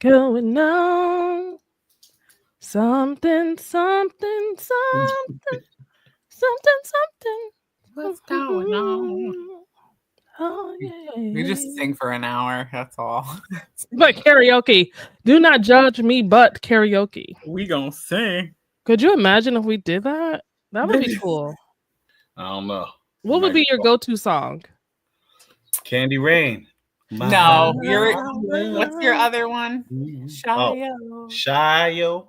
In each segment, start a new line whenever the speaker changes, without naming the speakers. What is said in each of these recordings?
going on. Something.
What's going on?
Oh, yeah.
We just sing for an hour. That's all.
But karaoke. Do not judge me, but karaoke.
We gonna sing.
Could you imagine if we did that? That would be cool.
I don't know.
What would be your go-to song?
Candy Rain.
No, what's your other one?
Shayo.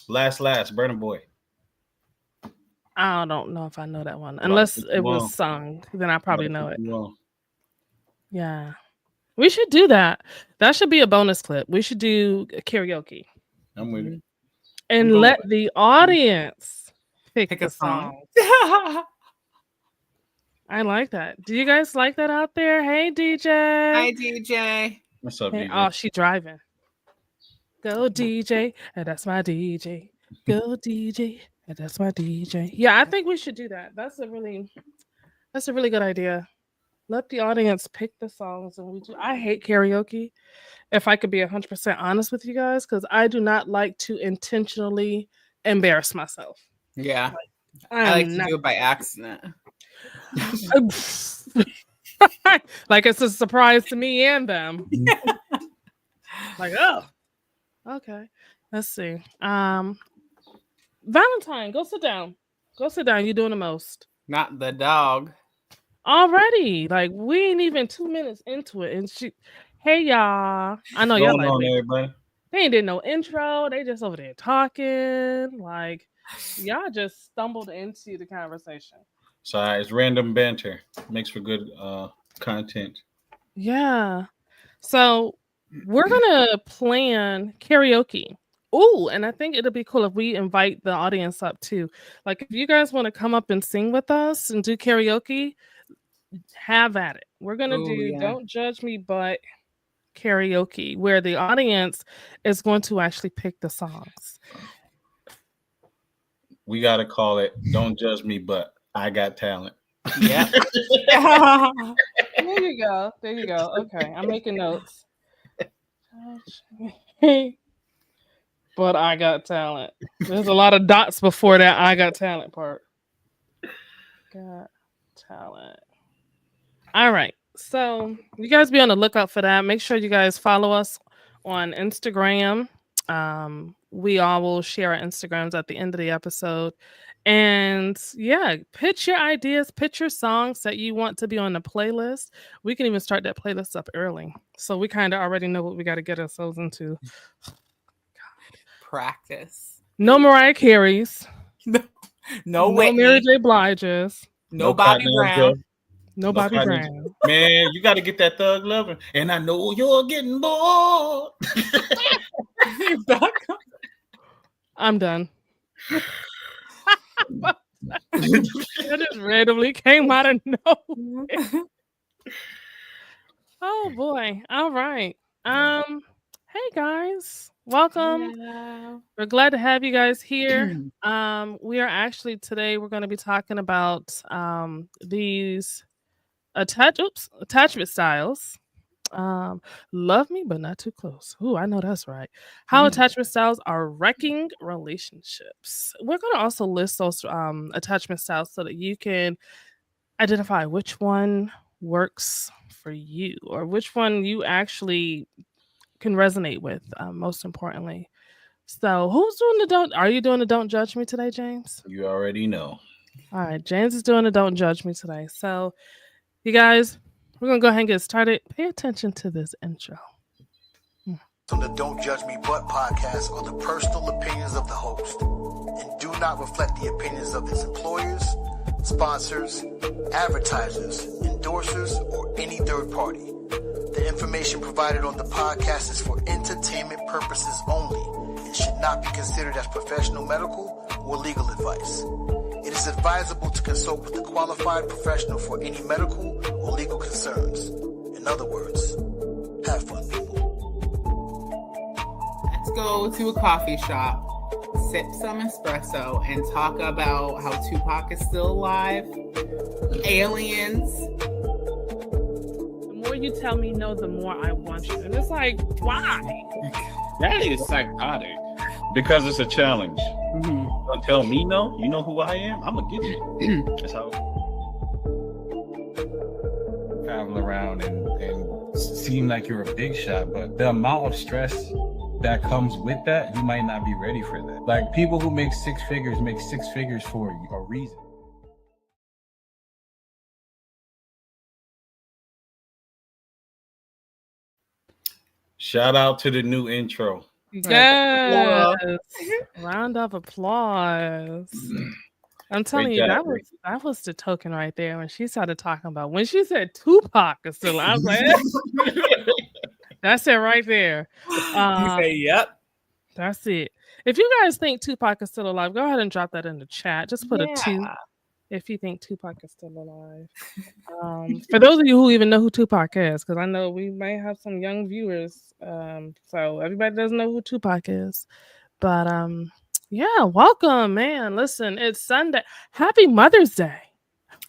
Last, Burna Boy.
I don't know if I know that one. Unless it was sung, then I probably know it. Yeah. We should do that. That should be a bonus clip. We should do karaoke.
I'm with it.
And let the audience pick a song. I like that. Do you guys like that out there? Hey, DJ.
Hi, DJ.
What's up, DJ?
Oh, she driving. Go, DJ. And that's my DJ. Go, DJ. And that's my DJ. Yeah, I think we should do that. That's a really good idea. Let the audience pick the songs, and we do. I hate karaoke. If I could be 100% honest with you guys, because I do not like to intentionally embarrass myself.
Yeah, I like to do it by accident.
Like it's a surprise to me and them. Like, oh, okay. Let's see. Valentine, go sit down. Go sit down. You're doing the most.
Not the dog.
Already, like we ain't even 2 minutes into it, and hey y'all, I know y'all like
everybody.
They ain't did no intro. They just over there talking. Like y'all just stumbled into the conversation.
Sorry, it's random banter. Makes for good content.
Yeah. So we're gonna plan karaoke. Oh, and I think it'll be cool if we invite the audience up too. Like if you guys want to come up and sing with us and do karaoke, have at it. We're gonna Don't Judge Me, but karaoke, where the audience is going to actually pick the songs.
We gotta call it Don't Judge Me, but I Got Talent.
Yeah.
There you go. Okay, I'm making notes. But I got talent. There's a lot of dots before that I got talent part. Got talent. All right. So you guys be on the lookout for that. Make sure you guys follow us on Instagram. We all will share our Instagrams at the end of the episode. And yeah, pitch your ideas, pitch your songs that you want to be on the playlist. We can even start that playlist up early. So we kind of already know what we got to get ourselves into.
Practice.
No Mariah Carey's.
No Whitney.
Mary J. Blige's.
No Bobby Brown.
No Bobby Brown.
Man, you got to get that thug loving. And I know you're getting bored.
I'm done. That just randomly came out of nowhere. Oh boy. All right. Hey guys. Welcome.
Hello.
We're glad to have you guys here. We are actually today we're going to be talking about these attachment styles. Love me but not too close. Ooh, I know that's right. How attachment styles are wrecking relationships. We're going to also list those attachment styles so that you can identify which one works for you or which one you actually can resonate with, most importantly. So who's doing the don't? Are you doing the Don't Judge Me today, James?
You already know.
All right, James is doing the Don't Judge Me today. So you guys, we're gonna go ahead and get started. Pay attention to this intro.
On the Don't Judge Me But podcast are the personal opinions of the host and do not reflect the opinions of its employers, sponsors, advertisers, endorsers, or any third party. The information provided on the podcast is for entertainment purposes only and should not be considered as professional medical or legal advice. It is advisable to consult with a qualified professional for any medical or legal concerns. In other words, have fun, people.
Let's go to a coffee shop, sip some espresso, and talk about how Tupac is still alive, aliens.
The more you tell me no, the more I want you. And it's like, why?
That is psychotic. Because it's a challenge.
Mm-hmm.
Don't tell me no. You know who I am. I'm gonna get you. That's how.
Travel around and seem like you're a big shot, but the amount of stress that comes with that, you might not be ready for that. Like people who make six figures for a reason.
Shout out to the new intro.
Yes. Round of applause. I'm telling
Great
you,
job,
that was the token right there when she started talking about when she said Tupac is still. I was like, that's it right there.
You say, yep.
That's it. If you guys think Tupac is still alive, go ahead and drop that in the chat. Just put a 2 if you think Tupac is still alive. For those of you who even know who Tupac is, because I know we may have some young viewers. So everybody doesn't know who Tupac is. But yeah, welcome, man. Listen, it's Sunday. Happy Mother's Day.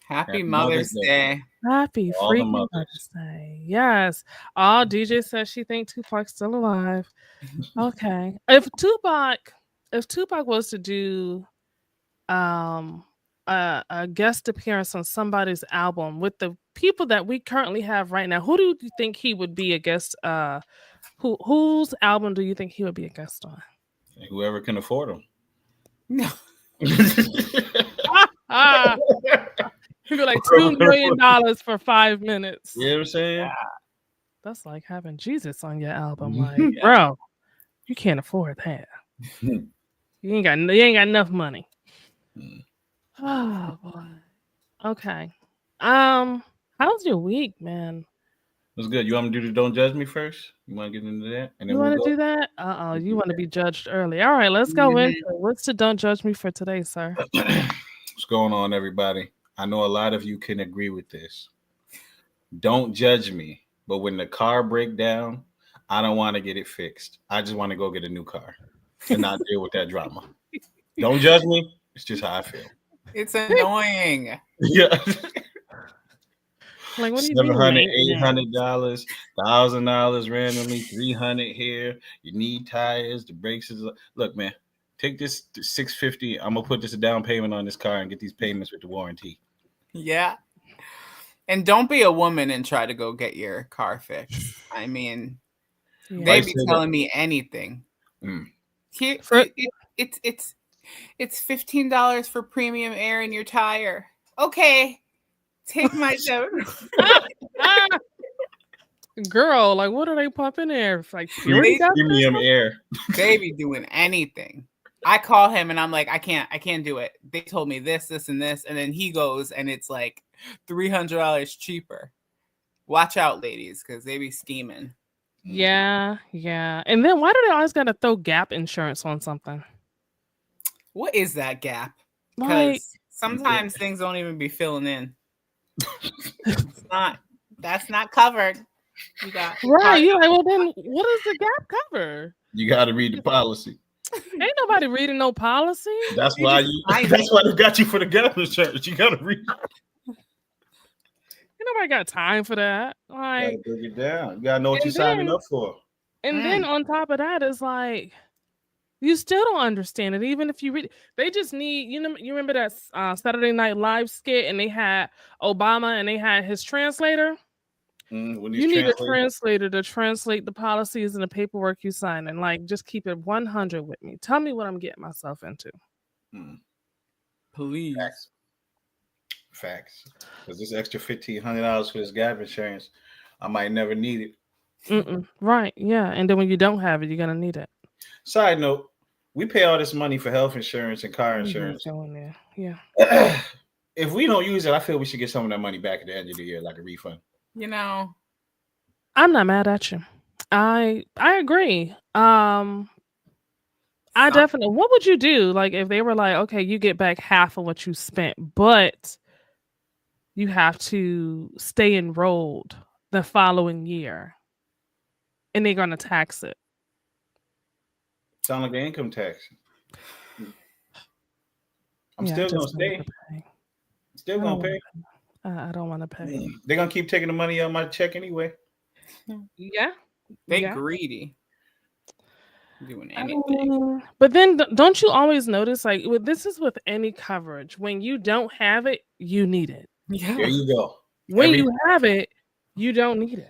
Happy Mother's Day.
Happy
All the
freaking
mothers.
Mother's Day. Yes. Oh, DJ says she thinks Tupac's still alive. Okay. If Tupac was to do a guest appearance on somebody's album with the people that we currently have right now, who do you think he would be a guest? Whose album do you think he would be a guest on?
Whoever can afford them.
No.
He'd be like $2 million for 5 minutes.
You know what I'm saying?
Yeah.
That's like having Jesus on your album. Like, bro, you can't afford that. You ain't got enough money. Oh boy. Okay. How's your week, man?
What's good? You want me to do the Don't Judge Me first? You want to get into that? And
You want to do that? You want to be judged early. All right, let's go into it. What's the Don't Judge Me for today, sir?
What's going on, everybody? I know a lot of you can agree with this. Don't judge me, but when the car breaks down, I don't want to get it fixed. I just want to go get a new car and not deal with that drama. Don't judge me. It's just how I feel.
It's annoying.
Yeah.
Like, what do you
$700,
mean?
$800, $1,000 randomly, $300 here. You need tires, the brakes is. Look, man, take this $650. I'm gonna put this a down payment on this car and get these payments with the warranty.
Yeah. And don't be a woman and try to go get your car fixed. I mean, they be telling me anything. Here, it's $15 for premium air in your tire. Okay, take my note.
Girl, like, what are they pumping there? It's like
premium air.
They be doing anything. I call him and I'm like, I can't do it. They told me this, and this, and then he goes and it's like $300 cheaper. Watch out, ladies, because they be scheming.
Yeah. And then why do they always gotta throw gap insurance on something?
What is that gap?
Like,
Because sometimes things don't even be filling in. That's not covered. You got
right. You're like, well, then what does the gap cover?
You got to read the policy.
Ain't nobody reading no policy.
That's why they got you for the gap insurance. You got to read.
Ain't nobody got time for that. Like,
You got to break it down. You got to know what you're signing up for.
And then on top of that, it's like you still don't understand it. Even if you read, they just need, you remember that Saturday Night Live skit, and they had Obama and they had his translator. You need a translator to translate the policies and the paperwork you sign, and like just keep it 100 with me. Tell me what I'm getting myself into.
Please.
Facts. Because this extra $1,500 for this gap insurance, I might never need
it. Right. Yeah. And then when you don't have it, you're gonna need it.
Side note, we pay all this money for health insurance and car insurance.
Yeah.
If we don't use it, I feel we should get some of that money back at the end of the year, like a refund.
I'm
not mad at you. I agree. I definitely. What would you do, like, if they were like, okay, you get back half of what you spent, but you have to stay enrolled the following year, and they're gonna tax it?
Sound like an income tax. I'm still gonna stay. Still gonna pay.
I don't want to pay.
They're gonna keep taking the money out of my check anyway.
Yeah.
They greedy. Doing anything.
But then don't you always notice, like, this is with any coverage, when you don't have it, you need it.
Yeah.
There you go.
When you have it, you don't need it.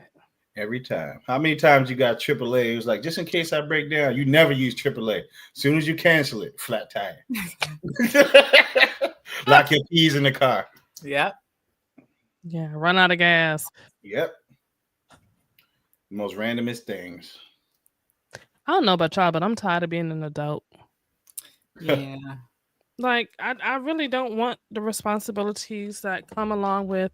Every time. How many times you got AAA? It was like, just in case I break down, you never use AAA. As soon as you cancel it, flat tire. Lock your keys in the car.
Yep.
Yeah, run out of gas.
Yep. The most randomest things.
I don't know about y'all, but I'm tired of being an adult.
Yeah.
Like, I really don't want the responsibilities that come along with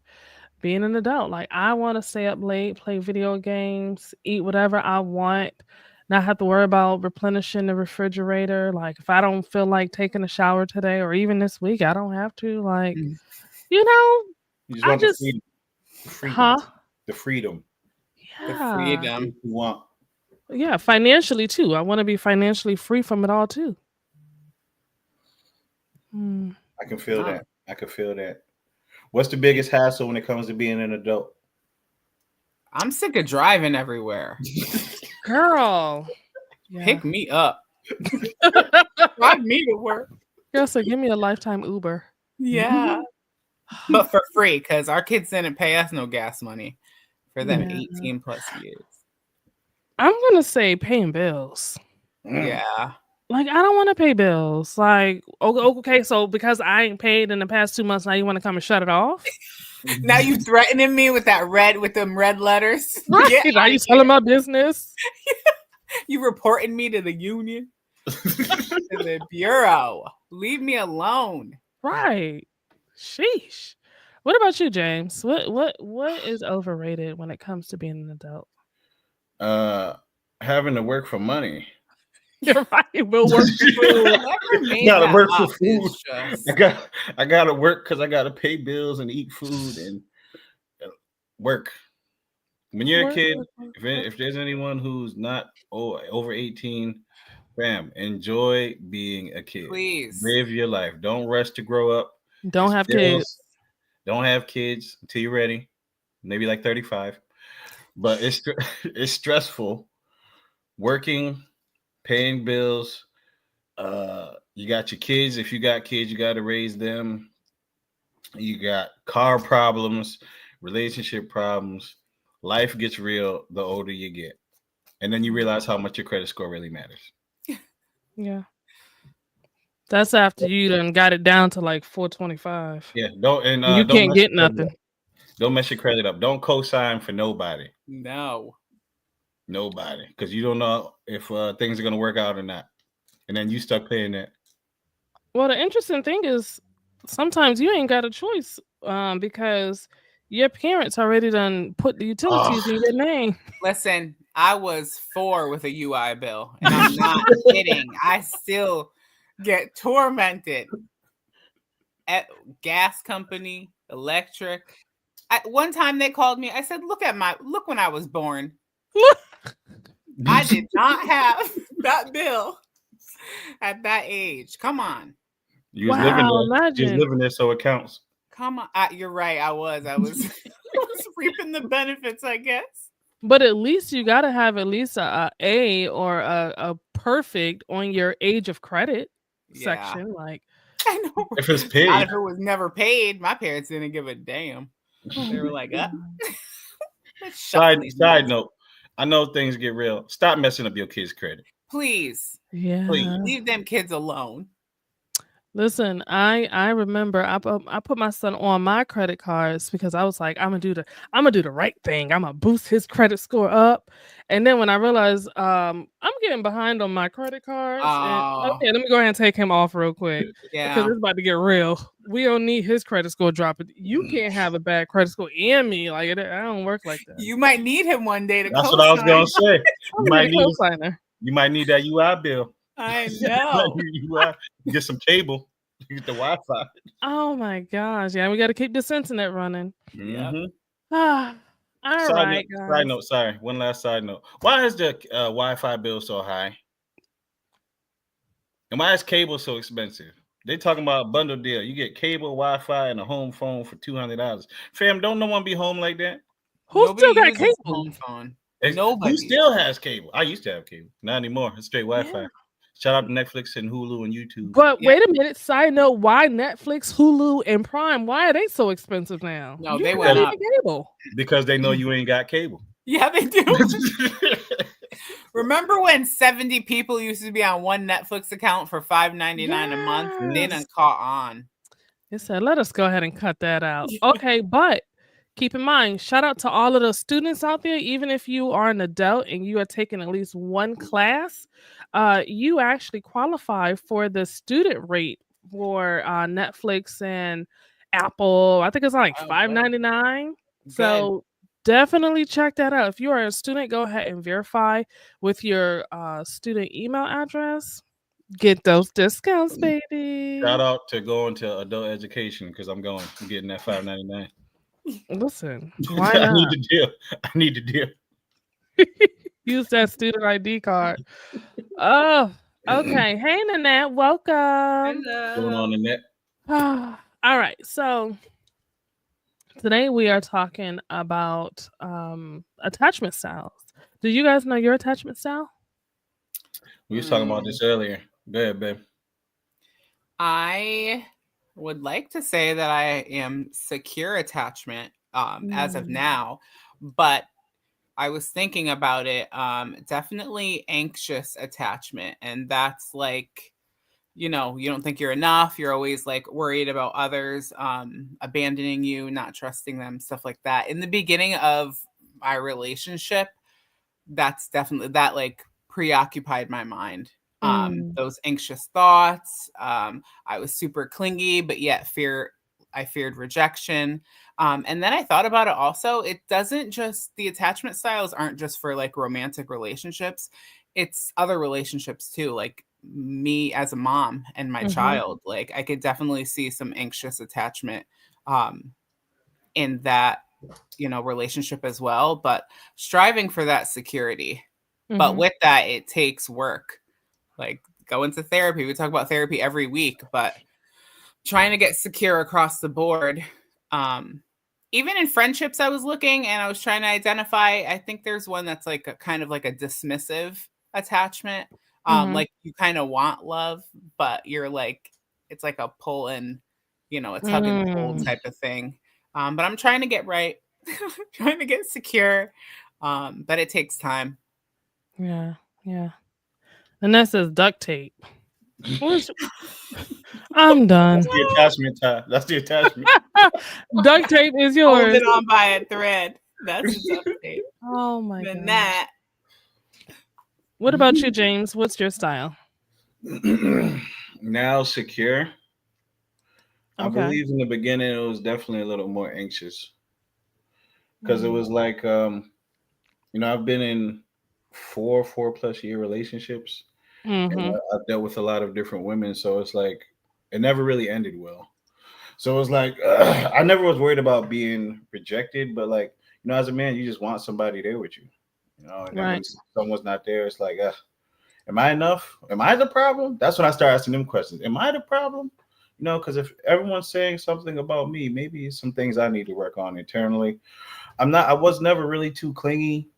being an adult. Like, I want to stay up late, play video games, eat whatever I want, not have to worry about replenishing the refrigerator. Like, if I don't feel like taking a shower today or even this week, I don't have to. Like, you know,
You just want the freedom.
Huh?
The freedom.
Yeah.
The freedom.
You want.
Yeah, financially too. I want to be financially free from it all too.
I can feel that. I can feel that. What's the biggest hassle when it comes to being an adult?
I'm sick of driving everywhere.
Girl.
Pick me up. Drive me to work.
Girl, so give me a lifetime Uber.
Yeah. But for free, because our kids didn't pay us no gas money for them 18 plus years.
I'm going to say paying bills.
Yeah.
Like, I don't want to pay bills. Like, okay, so because I ain't paid in the past 2 months, now you want to come and shut it off?
Now you threatening me with them red letters?
Right. Yeah, now you telling my business?
You reporting me to the union? To the bureau. Leave me alone.
Right. Sheesh. What about you, James? What is overrated when it comes to being an adult?
Having to work for money.
You're right. We'll work for food.
Gotta work for food. I gotta work because I gotta pay bills and eat food and work. When you're a kid, if there's anyone who's not over 18, fam, enjoy being a kid.
Please
live your life. Don't rush to grow up.
Don't have kids.
Don't have kids until you're ready. Maybe like 35. But it's stressful. Working, paying bills. You got your kids. If you got kids, you got to raise them. You got car problems, relationship problems. Life gets real the older you get. And then you realize how much your credit score really matters.
Yeah. That's after you done got it down to like 425.
Yeah.
You can't get nothing.
Don't mess your credit up. Don't co-sign for nobody.
No.
Nobody. Because you don't know if things are going to work out or not. And then you stuck paying that.
Well, the interesting thing is sometimes you ain't got a choice because your parents already done put the utilities in your name.
Listen, I was 4 with a UI bill. And I'm not kidding. I still get tormented. At gas company, electric. One time they called me. I said, look when I was born. I did not have that bill at that age. Come on.
You was living there, so it counts.
Come on. You're right. I was reaping the benefits, I guess.
But at least you got to have at least a or a perfect on your age of credit section. Like,
I know.
If it's paid.
If it was never paid, my parents didn't give a damn. They were like,
Side note, I know things get real. Stop messing up your kids' credit.
Please.
Yeah.
Please. Leave them kids alone.
Listen, I remember I put my son on my credit cards because I was like, I'm gonna do the right thing. I'm gonna boost his credit score up. And then when I realized I'm getting behind on my credit cards, and, okay, let me go ahead and take him off real quick.
Yeah,
because it's about to get real. We don't need his credit score dropping. You can't have a bad credit score and me. Like, I don't work like that.
You might need him one day to.
That's what I was gonna say. You might need that UI bill.
I know.
Get some cable. Get the Wi-Fi.
Oh my gosh! Yeah, we got to keep this internet running.
Mm-hmm.
All right, guys.
Side note. Sorry, one last side note. Why is the Wi-Fi bill so high? And why is cable so expensive? They talking about a bundle deal. You get cable, Wi-Fi, and a home phone for $200. Fam, don't no one be home like that?
Who still got cable?
Home phone.
Nobody. Who still has cable? I used to have cable. Not anymore. It's straight Wi-Fi. Yeah. Shout out to Netflix and Hulu and YouTube.
But wait a minute. Side note: why Netflix, Hulu, and Prime? Why are they so expensive now?
No, they went up.
Cable.
Because they know you ain't got cable.
Yeah, they do. Remember when 70 people used to be on one Netflix account for $5.99 a month? They done caught on.
They said, let us go ahead and cut that out. Okay, but keep in mind, shout out to all of the students out there. Even if you are an adult and you are taking at least one class, you actually qualify for the student rate for Netflix and Apple. I think it's like $5.99. So definitely check that out. If you are a student, go ahead and verify with your student email address. Get those discounts, baby.
Shout out to going to adult education because I'm getting that $5.99.
Listen, why not?
I need the deal.
Use that student ID card. Oh, okay. Hey, Nanette, welcome.
Hello.
What's going on, Nanette?
All right. So today we are talking about attachment styles. Do you guys know your attachment style?
We were talking about this earlier. Go ahead, babe.
I would like to say that I am secure attachment as of now, but I was thinking about it. Definitely anxious attachment, and that's like, you don't think you're enough. You're always like worried about others abandoning you, not trusting them, stuff like that. In the beginning of my relationship, that's definitely that like preoccupied my mind. Those anxious thoughts. I was super clingy, but yet I feared rejection. And then I thought about it also. It doesn't just, the attachment styles aren't just for like romantic relationships. It's other relationships too. Like me as a mom and my child, like I could definitely see some anxious attachment in that, relationship as well, but striving for that security. But with that, it takes work. Like going to therapy. We talk about therapy every week, but trying to get secure across the board. Even in friendships, I was looking and I was trying to identify. I think there's one that's like a kind of like a dismissive attachment. Like you kind of want love, but you're like, it's like a pull and, a tug and pull type of thing. But I'm trying to get right, trying to get secure. But it takes time.
Yeah. And that says duct tape. I'm done.
That's the attachment tie. That's the attachment.
Duct tape is yours.
Hold it on by a thread. That's the duct tape.
Oh my god.
That.
What about you, James? What's your style?
Now secure. Okay. I believe in the beginning it was definitely a little more anxious. Because it was like I've been in 4+ year relationships. And I've dealt with a lot of different women, so it's like it never really ended well. So it was like I never was worried about being rejected, but like as a man, you just want somebody there with you, And then when someone's not there, it's like, am I enough? Am I the problem? That's when I start asking them questions. Am I the problem? Because if everyone's saying something about me, maybe it's some things I need to work on internally. I was never really too clingy.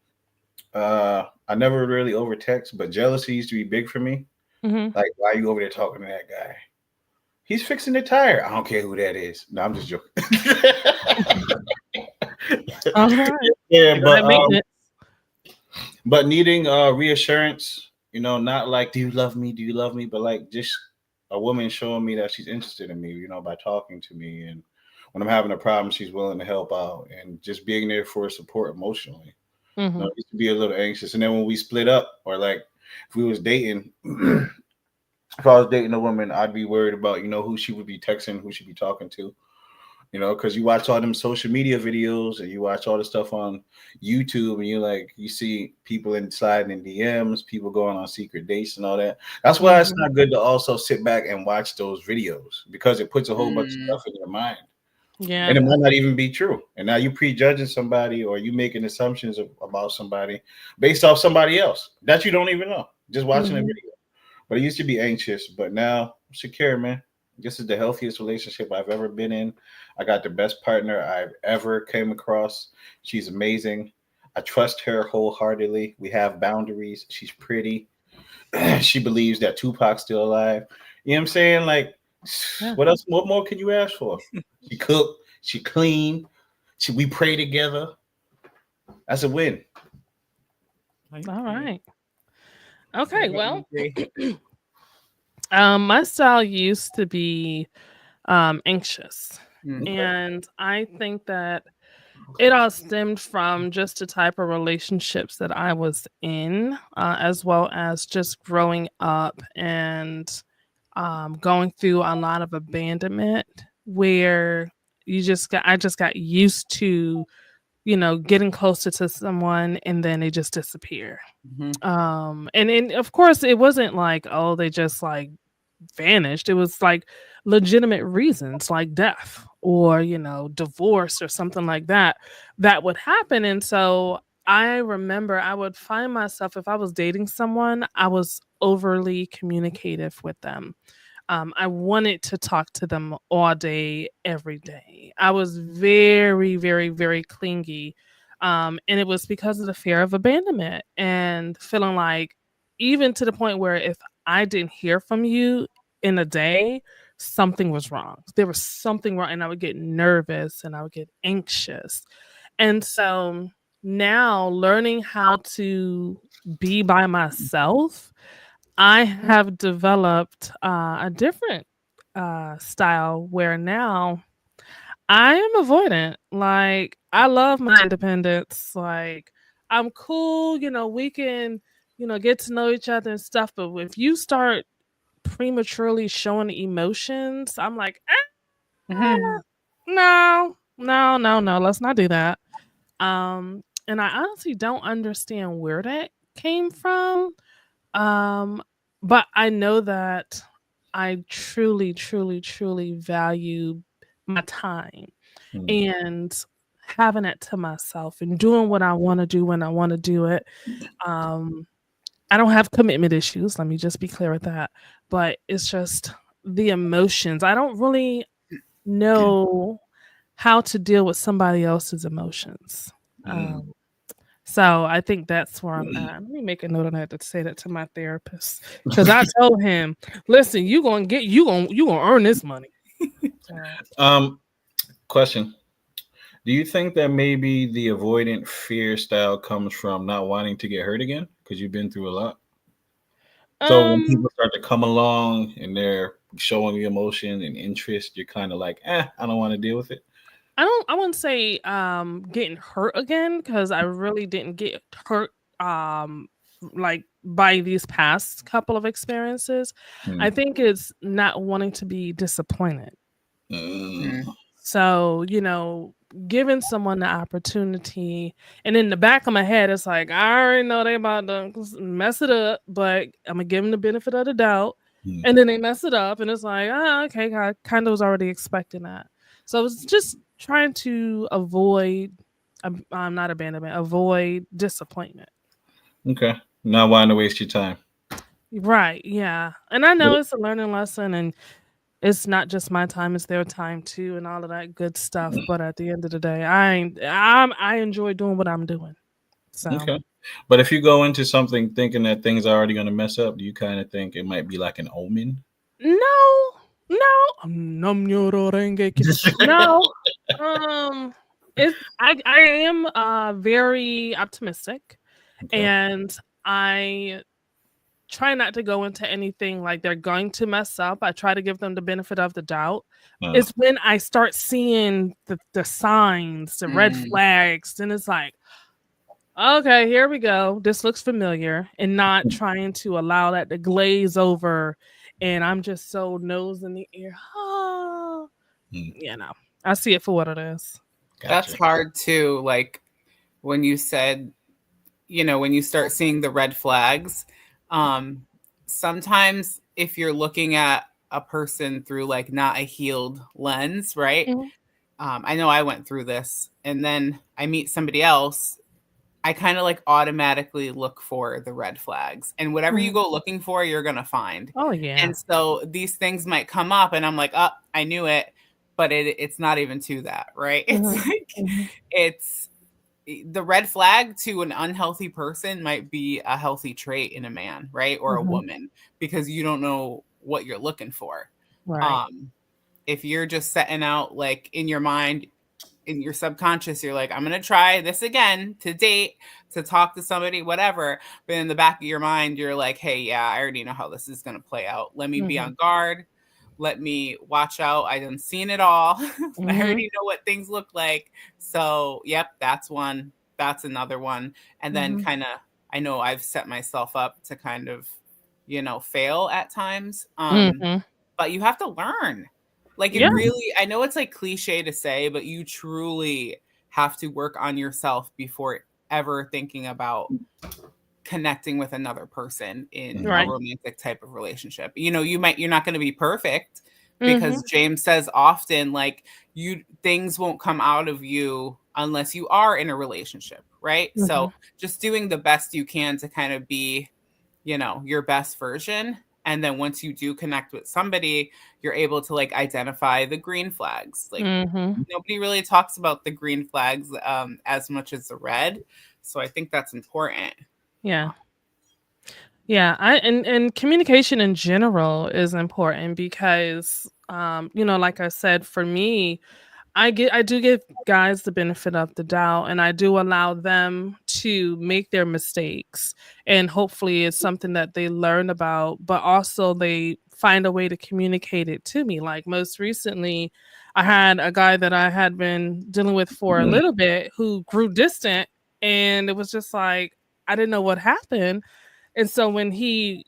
I never really over text, but jealousy used to be big for me. Like, why are you over there talking to that guy? He's fixing the tire. I don't care who that is. No, I'm just joking. Yeah, but needing reassurance, not like, do you love me? Do you love me? But like just a woman showing me that she's interested in me, by talking to me. And when I'm having a problem, she's willing to help out and just being there for support emotionally. I used to be a little anxious. And then when we split up, or like if we was dating, if I was dating a woman, I'd be worried about, who she would be texting, who she'd be talking to, because you watch all them social media videos and you watch all the stuff on YouTube and you see people sliding in DMs, people going on secret dates and all that. That's why it's not good to also sit back and watch those videos, because it puts a whole bunch of stuff in your mind. Yeah. And it might not even be true. And now you prejudging somebody, or you making assumptions about somebody based off somebody else that you don't even know, just watching a video. But I used to be anxious, but now I'm secure, man. This is the healthiest relationship I've ever been in. I got the best partner I've ever came across. She's amazing. I trust her wholeheartedly. We have boundaries. She's pretty. She believes that Tupac's still alive. You know what I'm saying? Like, what else? What more can you ask for? She cook. She clean. We pray together. That's a win.
All right. Okay. Well, my style used to be anxious, and I think that it all stemmed from just the type of relationships that I was in, as well as just growing up and going through a lot of abandonment, where I just got used to, getting closer to someone and then they just disappear. And of course, it wasn't like, oh, they just like vanished. It was like legitimate reasons like death or, divorce or something like that would happen. And so I remember I would find myself, if I was dating someone, I was overly communicative with them. I wanted to talk to them all day, every day. I was very, very, very clingy. And it was because of the fear of abandonment and feeling like, even to the point where if I didn't hear from you in a day, something was wrong. There was something wrong, and I would get nervous and I would get anxious. And so now, learning how to be by myself, I have developed a different style where now I am avoidant. Like, I love my independence. Like, I'm cool, we can, get to know each other and stuff. But if you start prematurely showing emotions, I'm like, no, no, no, no, let's not do that. And I honestly don't understand where that came from. But I know that I truly, truly, truly value my time and having it to myself and doing what I want to do when I want to do it. I don't have commitment issues. Let me just be clear with that. But it's just the emotions. I don't really know how to deal with somebody else's emotions. So I think that's where I'm at. Let me make a note of that to say that to my therapist, because I told him, "Listen, you gonna earn this money."
Question: do you think that maybe the avoidant fear style comes from not wanting to get hurt again because you've been through a lot? So when people start to come along and they're showing you emotion and interest, you're kind of like, I don't want to deal with it.
I wouldn't say getting hurt again, because I really didn't get hurt like by these past couple of experiences. I think it's not wanting to be disappointed. So, giving someone the opportunity, and in the back of my head, it's like, I already know they about to mess it up, but I'm gonna give them the benefit of the doubt. And then they mess it up, and it's like, okay, I kind of was already expecting that. So it's just trying to avoid, I'm not abandonment, avoid disappointment.
Okay. Not wanting to waste your time.
Right. Yeah. And I know it's a learning lesson, and it's not just my time, it's their time too, and all of that good stuff. But at the end of the day, I enjoy doing what I'm doing. So.
Okay. But if you go into something thinking that things are already going to mess up, do you kind of think it might be like an omen?
No. No. I am very optimistic, and I try not to go into anything like they're going to mess up. I try to give them the benefit of the doubt. It's when I start seeing the signs, the red flags, then it's like, okay, here we go. This looks familiar, and not trying to allow that to glaze over. And I'm just so nose in the ear. I see it for what it is.
Gotcha. That's hard too. Like when you said, when you start seeing the red flags, sometimes if you're looking at a person through like not a healed lens, right? I know I went through this, and then I meet somebody else I kind of like automatically look for the red flags, and whatever you go looking for, you're going to find.
Oh, yeah.
And so these things might come up and I'm like, oh, I knew it, but it's not even to that, right? It's like, it's the red flag to an unhealthy person might be a healthy trait in a man, right? Or a woman, because you don't know what you're looking for.
Right.
If you're just setting out like in your mind, in your subconscious, you're like, I'm going to try this again to date, to talk to somebody, whatever. But in the back of your mind, you're like, hey, yeah, I already know how this is going to play out. Let me be on guard. Let me watch out. I done seen it all. I already know what things look like. So, yep, that's one. That's another one. And then kind of, I know I've set myself up to kind of, fail at times. But you have to learn. Like it really, I know it's like cliche to say, but you truly have to work on yourself before ever thinking about connecting with another person in a romantic type of relationship. You're not going to be perfect, because James says often, like, things won't come out of you unless you are in a relationship, right? So just doing the best you can to kind of be, your best version. And then once you do connect with somebody, you're able to like identify the green flags. Like nobody really talks about the green flags as much as the red. So I think that's important.
Yeah. Yeah. And communication in general is important because, like I said, for me, I do give guys the benefit of the doubt, and I do allow them to make their mistakes, and hopefully it's something that they learn about, but also they find a way to communicate it to me. Like most recently, I had a guy that I had been dealing with for a little bit who grew distant, and it was just like I didn't know what happened. And so when he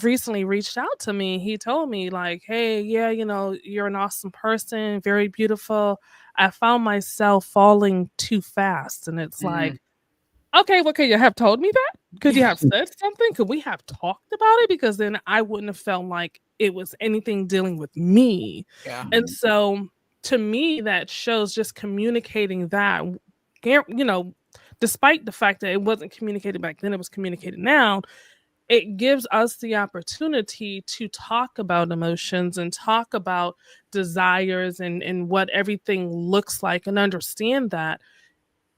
recently reached out to me, he told me like, "Hey, yeah, you're an awesome person, very beautiful. I found myself falling too fast." And it's like, okay, well, could you have told me that? Could you have said something? Could we have talked about it? Because then I wouldn't have felt like it was anything dealing with me.
Yeah.
And so to me, that shows just communicating that, despite the fact that it wasn't communicated back then, it was communicated now. It gives us the opportunity to talk about emotions and talk about desires and what everything looks like, and understand that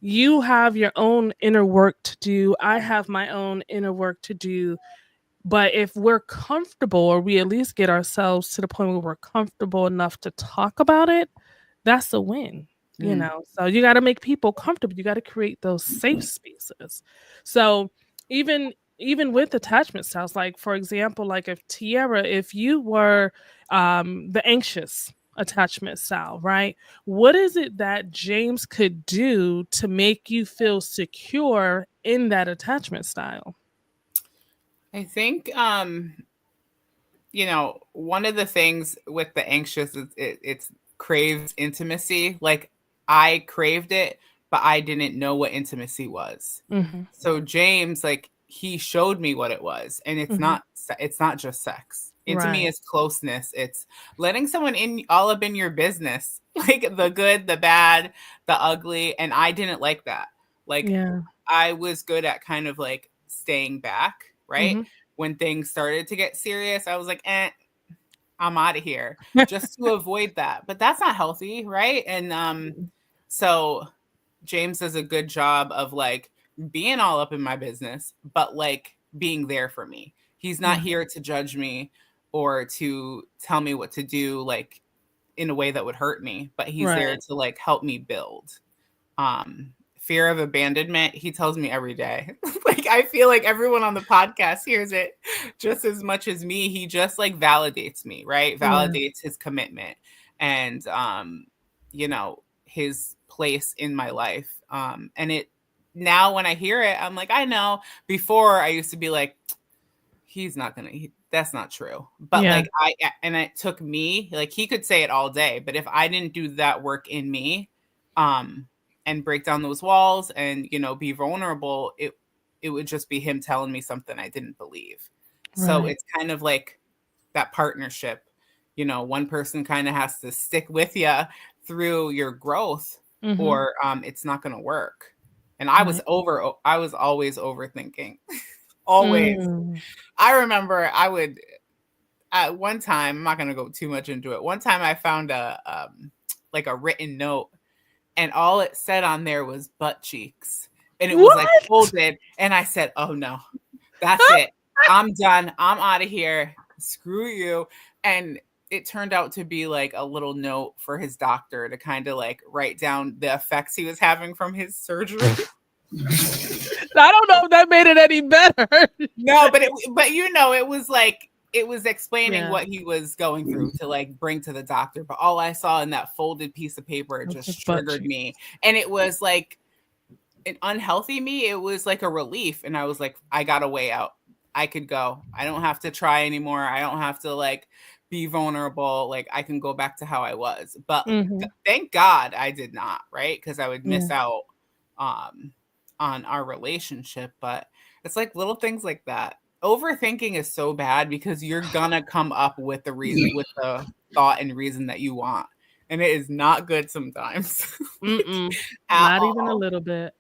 you have your own inner work to do. I have my own inner work to do. But if we're comfortable, or we at least get ourselves to the point where we're comfortable enough to talk about it, that's a win. So you got to make people comfortable. You got to create those safe spaces. So even with attachment styles, like for example, like if Tierra, if you were the anxious attachment style, right? What is it that James could do to make you feel secure in that attachment style?
I think one of the things with the anxious is it's craves intimacy. Like I craved it, but I didn't know what intimacy was. So James, like, he showed me what it was, and it's not just sex. Intimacy is closeness. It's letting someone in all up in your business, like the good, the bad, the ugly. And I didn't like that. Like I was good at kind of like staying back, right? When things started to get serious, I was like, I'm out of here, just to avoid that. But that's not healthy, right? And so James does a good job of like being all up in my business, but like being there for me. He's not here to judge me or to tell me what to do, like in a way that would hurt me, but he's there to like help me build. Fear of abandonment, he tells me every day. Like I feel like everyone on the podcast hears it just as much as me. He just like validates me, right? Validates his commitment and his place in my life. And it now when I hear it, I'm like, I know. Before I used to be like, he's not gonna, that's not true. But like it took me, like he could say it all day, but if I didn't do that work in me, and break down those walls and, be vulnerable, it would just be him telling me something I didn't believe. So it's kind of like that partnership, one person kind of has to stick with you through your growth or it's not going to work. And I was always overthinking. Always. I remember I would, at one time, I'm not going to go too much into it. One time I found a written note, and all it said on there was butt cheeks. And it was like folded. And I said, oh no, that's it. I'm done. I'm out of here. Screw you. And it turned out to be like a little note for his doctor to kind of like write down the effects he was having from his surgery.
I don't know if that made it any better.
No, but it was like, it was explaining what he was going through to like bring to the doctor. But all I saw in that folded piece of paper just triggered me. And it was like an unhealthy me. It was like a relief. And I was like, I got a way out. I could go. I don't have to try anymore. I don't have to like be vulnerable. Like I can go back to how I was. But thank God I did not, right? Because I would miss out on our relationship. But it's like little things like that. Overthinking is so bad because you're gonna come up with the reason, with the thought and reason that you want, and it is not good sometimes.
Not even a little bit.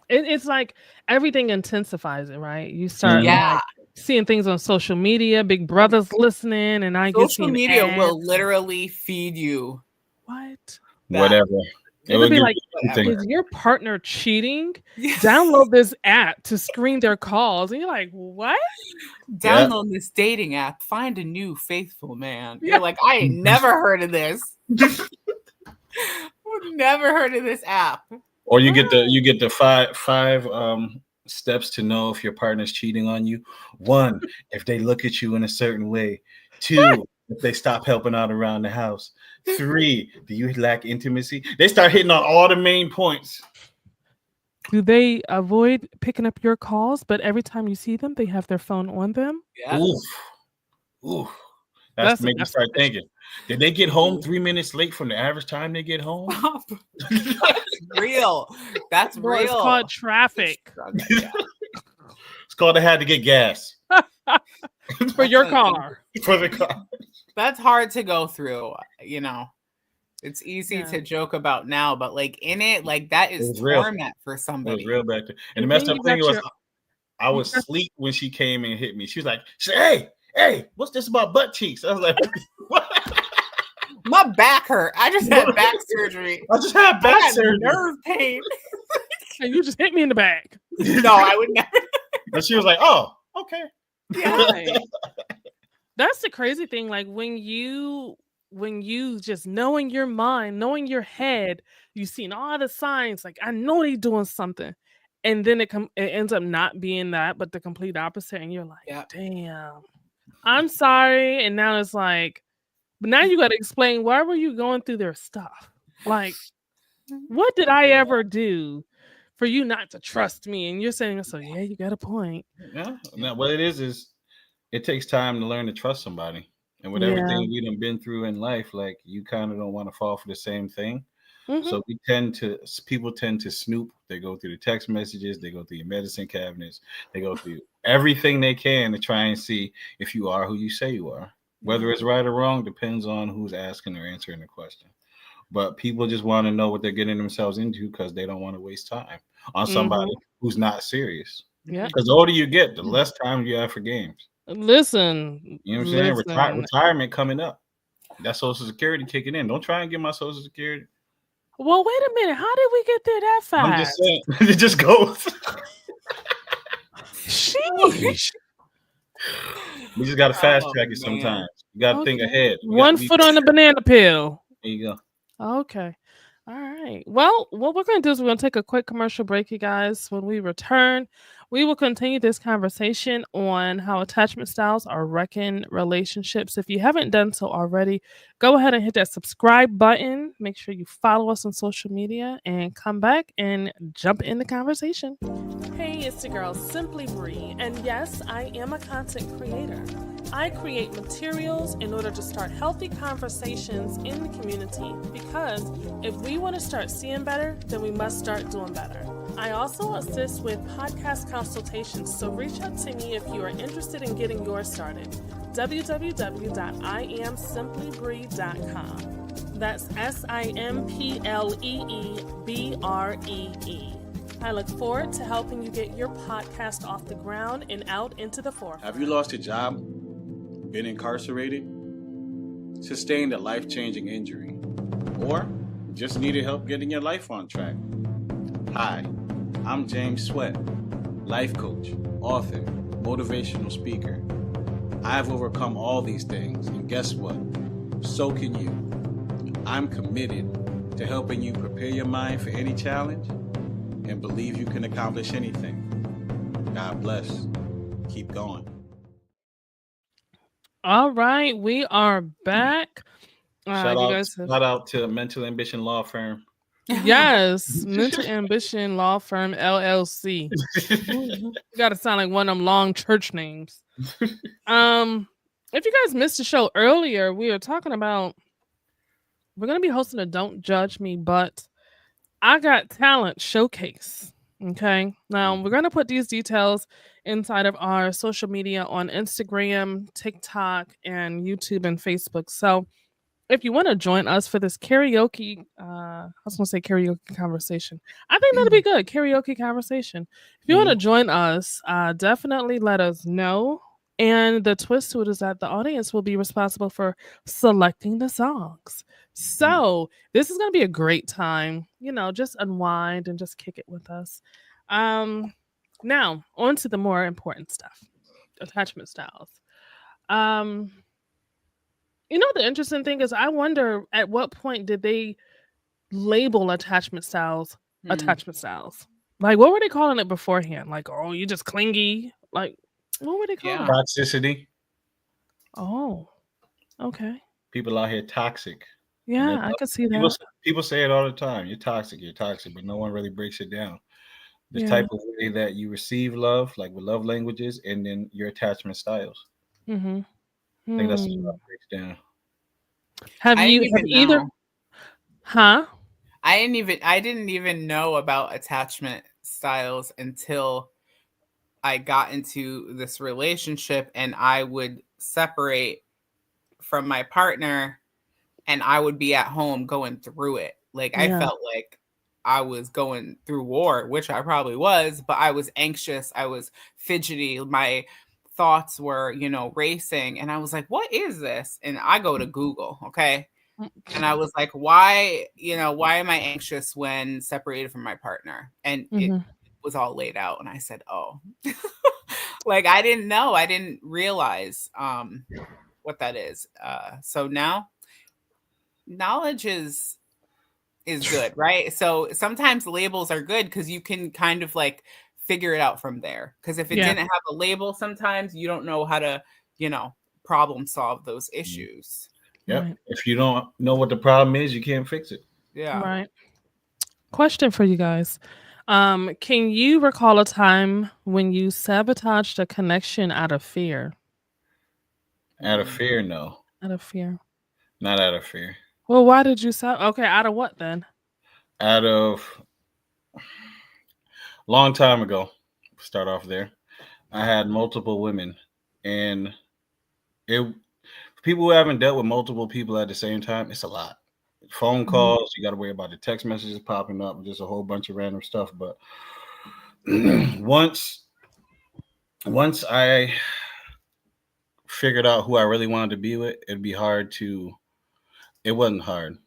It's like everything intensifies it, right? You start like seeing things on social media. Big Brother's listening, and
social media will literally feed you
whatever.
It'll be like, is your partner cheating? Download this app to screen their calls. And you're like, what?
Download this dating app. Find a new faithful man. You're like, I ain't never heard of this. Never heard of this app.
Or you get the five steps to know if your partner's cheating on you. 1, if they look at you in a certain way. 2, if they stop helping out around the house. 3, do you lack intimacy? They start hitting on all the main points.
Do they avoid picking up your calls, but every time you see them, they have their phone on them?
Yeah.
Oof. That's making me start thinking. Did they get home 3 minutes late from the average time they get home?
That's real. That's real.
It's called traffic.
It's called I had to get gas.
For your car.
For the car.
That's hard to go through, you know. It's easy to joke about now, but like in it, like that is torment for somebody.
It was real back then. And the messed up thing was I was asleep when she came and hit me. She was like, hey, what's this about butt cheeks? I was like, what?
My back hurt. I just had back surgery.
I just had back surgery.
Nerve pain.
And you just hit me in the back.
No, I would never.
And she was like, oh, okay.
Yeah. That's the crazy thing. Like when you just knowing your mind, knowing your head, you've seen all the signs, like I know they're doing something. And then it ends up not being that, but the complete opposite. And you're like, damn, I'm sorry. And now it's like, but now you got to explain, why were you going through their stuff? Like, what did I ever do for you not to trust me? And you're saying, so yeah, you got a point.
Yeah. Now, what it is it takes time to learn to trust somebody. And with everything we done been through in life, like you kind of don't want to fall for the same thing. So people tend to snoop. They go through the text messages, they go through your medicine cabinets, they go through everything they can to try and see if you are who you say you are. Whether it's right or wrong depends on who's asking or answering the question. But people just want to know what they're getting themselves into because they don't want to waste time on somebody who's not serious. Yeah. Because the older you get, the less time you have for games.
Listen.
You know what I'm saying? Retirement coming up. That's Social Security kicking in. Don't try and get my Social Security.
Well, wait a minute. How did we get there that fast?
I'm just saying. It just goes.
Sheesh.
We just got to fast track it sometimes. You got to think ahead.
One foot on the banana peel.
There you
go. Okay. All right. Well, what we're going to do is we're going to take a quick commercial break, you guys. When we return, we will continue this conversation on how attachment styles are wrecking relationships. If you haven't done so already, go ahead and hit that subscribe button. Make sure you follow us on social media and come back and jump in the conversation. Hey, it's your girl, Simplee Bree. And yes, I am a content creator. I create materials in order to start healthy conversations in the community because if we want to start seeing better, then we must start doing better. I also assist with podcast consultations, so reach out to me if you are interested in getting yours started. www.IamSimpleeBree.com. That's SimpleeBree. I look forward to helping you get your podcast off the ground and out into the forefront.
Have you lost your job? Been incarcerated? Sustained a life-changing injury? Or just needed help getting your life on track? Hi, I'm James Sweat, life coach, author, motivational speaker. I've overcome all these things, and guess what? So can you. I'm committed to helping you prepare your mind for any challenge and believe you can accomplish anything. God bless. Keep going.
All right, we are back.
Shout out to Mental Ambition Law Firm.
Yes, Mental Ambition Law Firm LLC. You gotta sound like one of them long church names. If you guys missed the show earlier, we were talking about we're gonna be hosting a Don't Judge Me, but I Got Talent showcase. Okay, now we're gonna put these details inside of our social media on Instagram, TikTok, and YouTube and Facebook. So if you want to join us for this karaoke, I was going to say karaoke conversation. I think that'll be good. Karaoke conversation. If you want to join us, definitely let us know. And the twist to it is that the audience will be responsible for selecting the songs. So this is going to be a great time. Just unwind and just kick it with us. Now, on to the more important stuff. Attachment styles. The interesting thing is I wonder at what point did they label attachment styles attachment styles? Like, what were they calling it beforehand? Like, oh, you just clingy? Like, what were they calling it?
Toxicity.
Oh, okay.
People out here toxic.
Yeah, I can see that.
People say it all the time. You're toxic, but no one really breaks it down. The type of way that you receive love, like with love languages, and then your attachment styles.
Mm-hmm.
I think that's what breaks down.
Have either? Huh?
I didn't even know about attachment styles until I got into this relationship, and I would separate from my partner and I would be at home going through it. Like I felt like I was going through war, which I probably was, but I was anxious. I was fidgety. My thoughts were, racing. And I was like, what is this? And I go to Google. Okay. And I was like, why am I anxious when separated from my partner? And it was all laid out. And I said, oh, like, I didn't know. I didn't realize what that is. So now knowledge is good, right? So sometimes labels are good because you can kind of like figure it out from there. Because if it didn't have a label, sometimes you don't know how to, problem solve those issues.
Yep. Right. If you don't know what the problem is, you can't fix it.
Yeah.
Right. Question for you guys. Can you recall a time when you sabotaged a connection out of fear?
Out of fear, no.
Out of fear.
Not out of fear.
Well, why did you okay, out of what then?
Out of long time ago. Start off there. I had multiple women, and people who haven't dealt with multiple people at the same time, it's a lot. Phone calls, you got to worry about the text messages popping up, just a whole bunch of random stuff. But once I figured out who I really wanted to be with, it wasn't hard.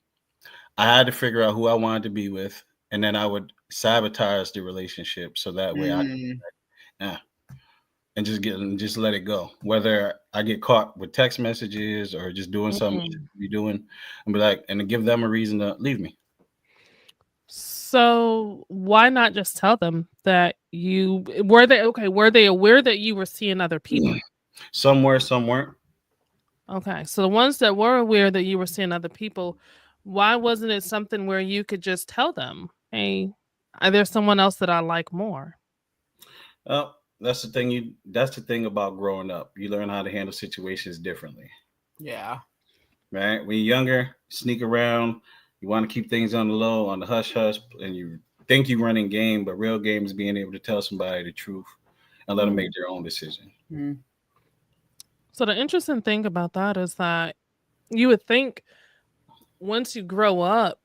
I had to figure out who I wanted to be with, and then I would sabotage the relationship so that way and just let it go. Whether I get caught with text messages or just doing something I shouldn't be doing, and be like, and to give them a reason to leave me.
So why not just tell them that were they aware that you were seeing other people?
Some were, some weren't.
Okay, so the ones that were aware that you were seeing other people, why wasn't it something where you could just tell them, hey, there's someone else that I like more?
Well, that's the thing about growing up. You learn how to handle situations differently.
Yeah.
Right? When you're younger, sneak around, you want to keep things on the low, on the hush hush, and you think you're running game, but real game is being able to tell somebody the truth and let them make their own decision.
Mm.
So the interesting thing about that is that you would think once you grow up,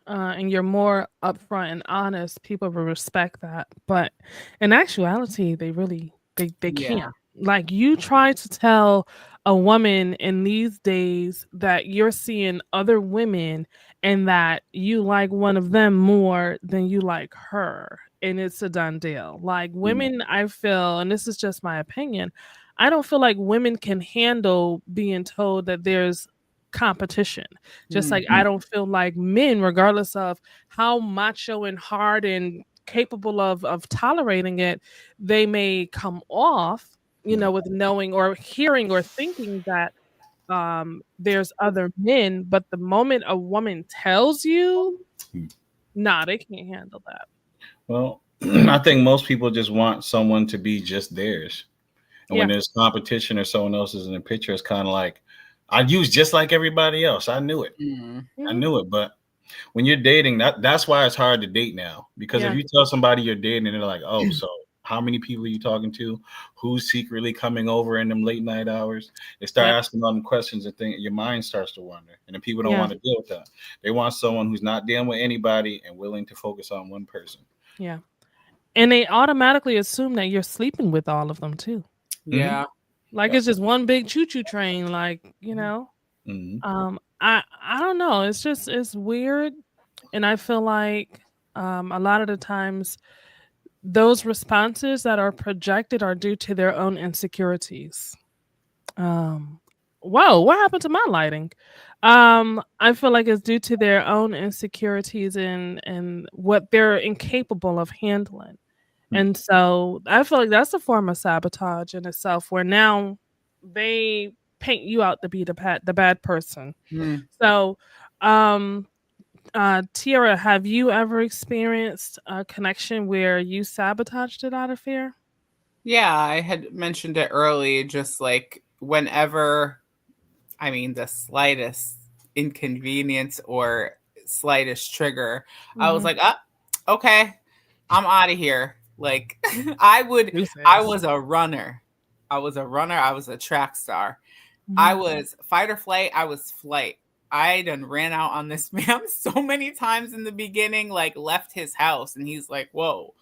and you're more upfront and honest, people will respect that. But in actuality, they
Yeah.
can't. Like, you try to tell a woman in these days that you're seeing other women and that you like one of them more than you like her, and it's a done deal. Like, women, I feel, and this is just my opinion, I don't feel like women can handle being told that there's competition. Just like I don't feel like men, regardless of how macho and hard and capable of tolerating it, they may come off, with knowing or hearing or thinking that there's other men, but the moment a woman tells you, nah, they can't handle that.
Well, I think most people just want someone to be just theirs. And when
Yeah.
there's competition or someone else is in the picture, it's kind of like, I use just like everybody else. I knew it. I knew it. But when you're dating, that's why it's hard to date now. Because if you tell somebody you're dating and they're like, oh, so how many people are you talking to? Who's secretly coming over in them late night hours? They start asking all them questions and your mind starts to wander. And then people don't want to deal with that. They want someone who's not dealing with anybody and willing to focus on one person.
Yeah. And they automatically assume that you're sleeping with all of them too.
Yeah.
Like it's just one big choo-choo train, like, I don't know. It's weird. And I feel like a lot of the times those responses that are projected are due to their own insecurities. Whoa, what happened to my lighting? I feel like it's due to their own insecurities and what they're incapable of handling. And so I feel like that's a form of sabotage in itself, where now they paint you out to be the bad person. So, Tierra, have you ever experienced a connection where you sabotaged it out of fear?
Yeah, I had mentioned it early, just like whenever, the slightest inconvenience or slightest trigger, I was like, okay, I'm out of here. Like I was a runner. I was a track star. I was fight or flight. I was flight. I done ran out on this man so many times in the beginning, like left his house and he's like, whoa.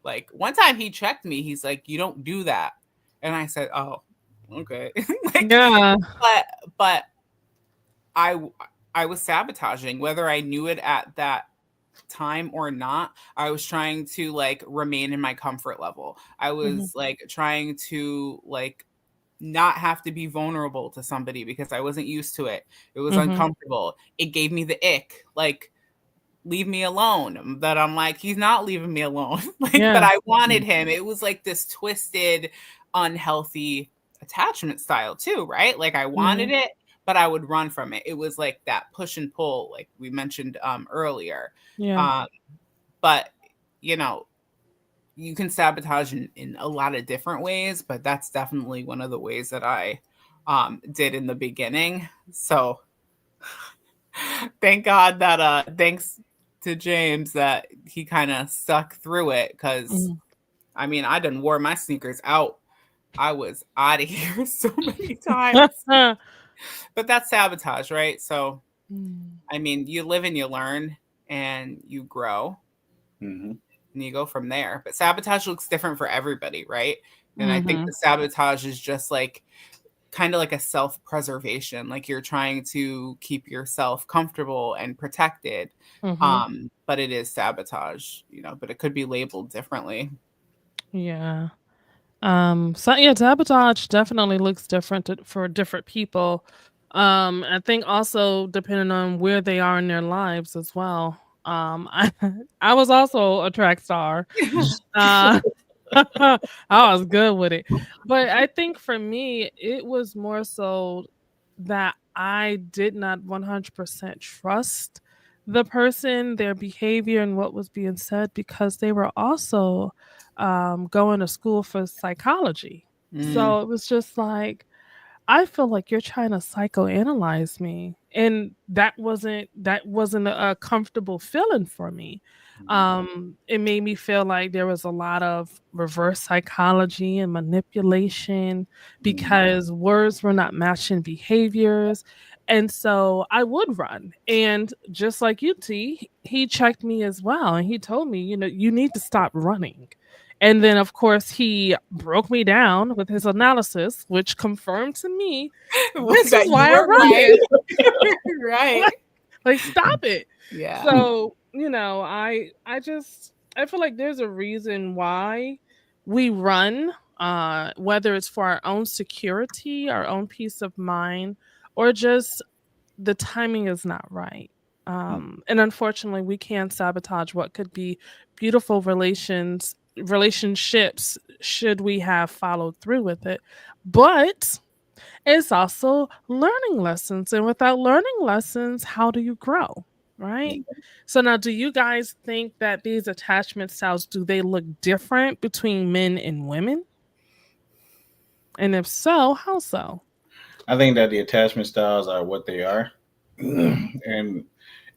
Like one time he checked me. He's like, you don't do that. And I said, oh, okay. But I was sabotaging, whether I knew it at that time or not. I was trying to like remain in my comfort level. I was like trying to like not have to be vulnerable to somebody because I wasn't used to it. It was uncomfortable. It gave me the ick. Like, leave me alone. That I'm like, he's not leaving me alone. But I wanted him. It was like this twisted, unhealthy attachment style too, right? Like I wanted it, but I would run from it. It was like that push and pull, like we mentioned earlier. But you can sabotage in a lot of different ways, but that's definitely one of the ways that I did in the beginning. So thank God that thanks to James that he kind of stuck through it, because I done wore my sneakers out. I was out of here so many times. But that's sabotage, right? So you live and you learn and you grow. And you go from there. But sabotage looks different for everybody, right? And I think the sabotage is just like kind of like a self-preservation. Like you're trying to keep yourself comfortable and protected. But it is sabotage, but it could be labeled differently.
Yeah. Sabotage definitely looks different for different people. I think also depending on where they are in their lives as well. I was also a track star. I was good with it. But I think for me, it was more so that I did not 100% trust the person, their behavior, and what was being said, because they were also going to school for psychology. So it was just like, I feel like you're trying to psychoanalyze me, and that wasn't a comfortable feeling for me. It made me feel like there was a lot of reverse psychology and manipulation because words were not matching behaviors. And so I would run. And just like you, T, he checked me as well. And he told me, you need to stop running. And then, of course, he broke me down with his analysis, which confirmed to me this is why I'm running.
Right.
Like, stop it.
Yeah.
So, I feel like there's a reason why we run, whether it's for our own security, our own peace of mind, or just the timing is not right. And unfortunately, we can sabotage what could be beautiful relationships should we have followed through with it. But it's also learning lessons. And without learning lessons, how do you grow? Right. So now, do you guys think that these attachment styles, do they look different between men and women? And if so, how so?
I think that the attachment styles are what they are. And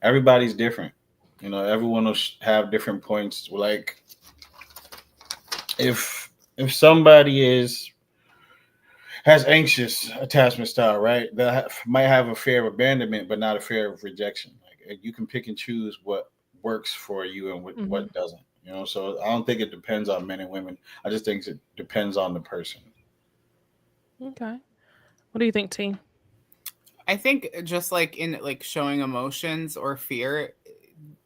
everybody's different. Everyone will have different points. Like if somebody has anxious attachment style, right? They might have a fear of abandonment, but not a fear of rejection. Like you can pick and choose what works for you and what doesn't. So I don't think it depends on men and women. I just think it depends on the person.
Okay. What do you think, T?
I think just like in like showing emotions or fear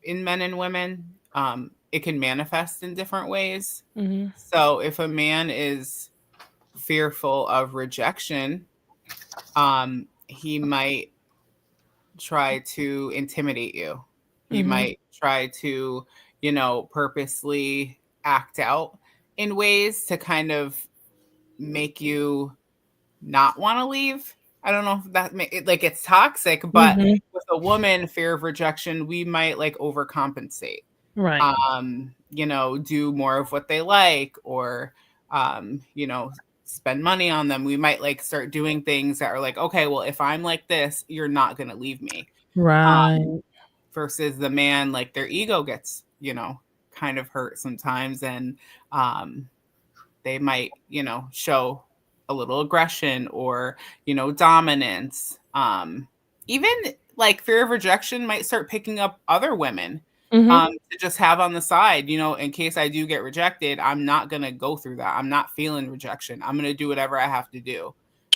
in men and women, it can manifest in different ways.
Mm-hmm.
So if a man is fearful of rejection, he might try to intimidate you. He might try to, purposely act out in ways to kind of make you not want to leave. I don't know if that like it's toxic, but with a woman, fear of rejection, we might like overcompensate.
Right.
Do more of what they like, or spend money on them. We might like start doing things that are like, okay, well, if I'm like this, you're not going to leave me.
Right.
Versus the man, like their ego gets, kind of hurt sometimes. And they might, show a little aggression or, dominance. Even like fear of rejection might start picking up other women. To just have on the side, in case I do get rejected, I'm not going to go through that. I'm not feeling rejection. I'm going to do whatever I have to do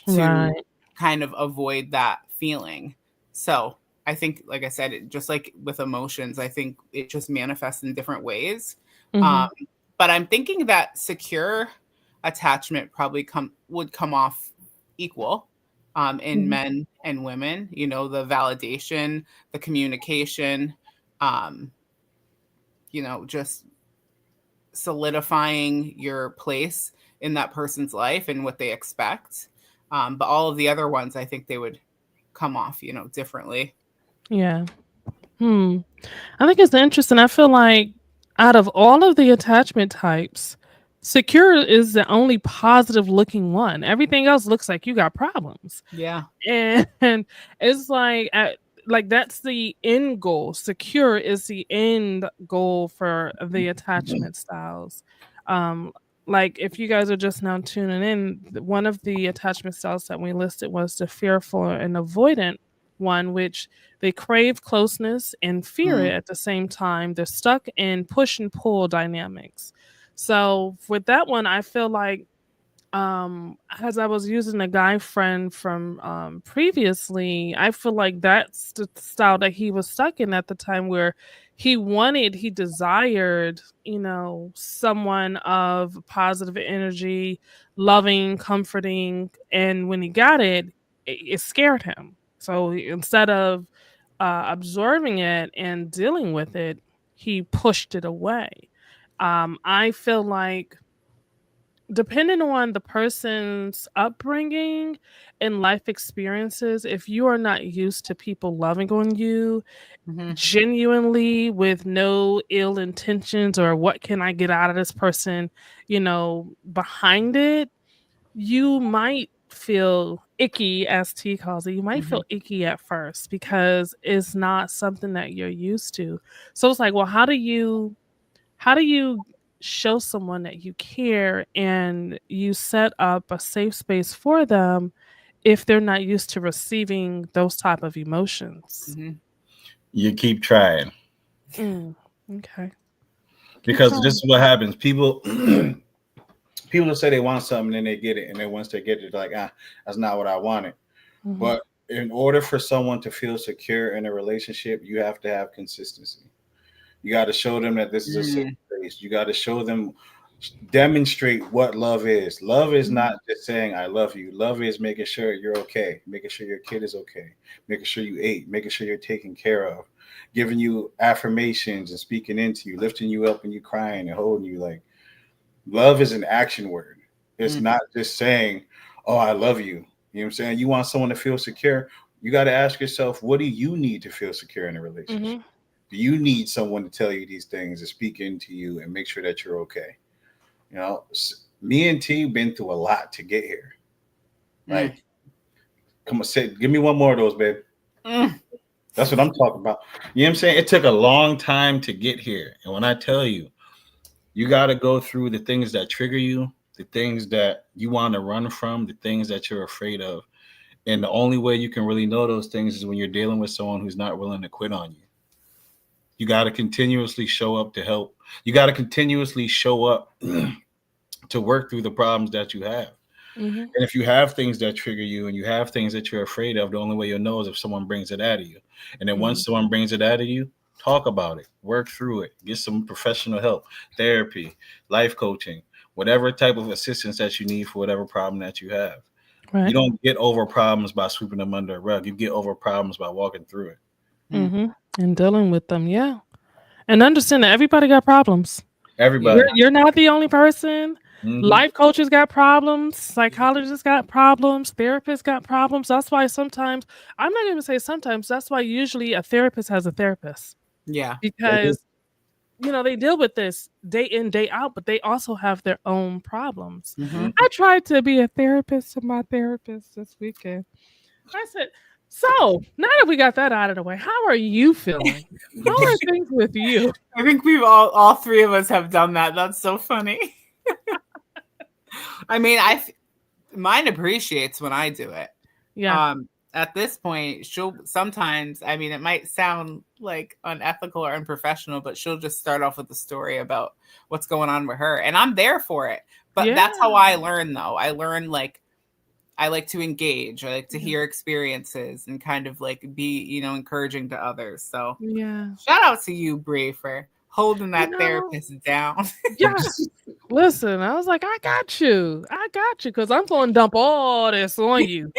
to kind of avoid that feeling. So I think, like I said, just like with emotions, I think it just manifests in different ways. But I'm thinking that secure attachment probably would come off equal in men and women, the validation, the communication, just solidifying your place in that person's life and what they expect. But all of the other ones, I think they would come off, differently.
Yeah. I think it's interesting. I feel like out of all of the attachment types, secure is the only positive looking one. Everything else looks like you got problems.
Yeah.
And it's like that's the end goal. Secure is the end goal for the attachment styles. Like if you guys are just now tuning in, one of the attachment styles that we listed was the fearful and avoidant one, which they crave closeness and fear it at the same time. They're stuck in push and pull dynamics. So with that one, I feel like as I was using a guy friend from previously, I feel like that's the style that he was stuck in at the time, where he desired, someone of positive energy, loving, comforting, and when he got it, it scared him. So instead of absorbing it and dealing with it, he pushed it away. I feel like depending on the person's upbringing and life experiences, if you are not used to people loving on you genuinely with no ill intentions or what can I get out of this person, behind it, you might feel icky, as T calls it. You might feel icky at first because it's not something that you're used to. So it's like, well, how do you show someone that you care and you set up a safe space for them if they're not used to receiving those type of emotions.
You keep trying.
Okay.
Because this is what happens. People say they want something, then they get it, and then once they get it, they're like, that's not what I wanted. But in order for someone to feel secure in a relationship, you have to have consistency. You got to show them that this is a safe place. You got to show them, demonstrate what love is. Love is not just saying I love you. Love is making sure you're okay, making sure your kid is okay, making sure you ate, making sure you're taken care of, giving you affirmations and speaking into you, lifting you up when you're crying and holding you. Like, love is an action word. It's not just saying, oh, I love you. You know what I'm saying? You want someone to feel secure. You got to ask yourself, what do you need to feel secure in a relationship? Do you need someone to tell you these things, to speak into you and make sure that you're okay? You know, me and T been through a lot to get here. Like, come on, give me one more of those, babe. That's what I'm talking about. You know what I'm saying? It took a long time to get here. And when I tell you, you got to go through the things that trigger you, the things that you want to run from, the things that you're afraid of. And the only way you can really know those things is when you're dealing with someone who's not willing to quit on you. You got to continuously show up to help. You got to continuously show up to work through the problems that you have. And if you have things that trigger you and you have things that you're afraid of, the only way you'll know is if someone brings it out of you. And then once someone brings it out of you, talk about it, work through it, get some professional help, therapy, life coaching, whatever type of assistance that you need for whatever problem that you have. Right. You don't get over problems by sweeping them under a rug. You get over problems by walking through it.
And dealing with them. Yeah. And understand that everybody got problems.
Everybody.
You're not the only person. Life coaches got problems. Psychologists got problems. Therapists got problems. That's why sometimes, I'm not going to say sometimes, that's why usually a therapist has a therapist.
Yeah.
Because, they deal with this day in, day out, but they also have their own problems. I tried to be a therapist to my therapist this weekend. I said, so now that we got that out of the way, how are you feeling? How are things with you?
I think we've all three of us have done that. That's so funny. I mean, mine appreciates when I do it.
Yeah.
At this point, she'll sometimes, I mean, it might sound like unethical or unprofessional, but she'll just start off with a story about what's going on with her. And I'm there for it. But that's how I learn, though. I learn, like, I like to engage. I like to hear experiences and kind of like be, encouraging to others. So shout out to you, Bree, for holding that therapist down.
Yes. Listen, I was like, I got you. Because I'm going to dump all this on you.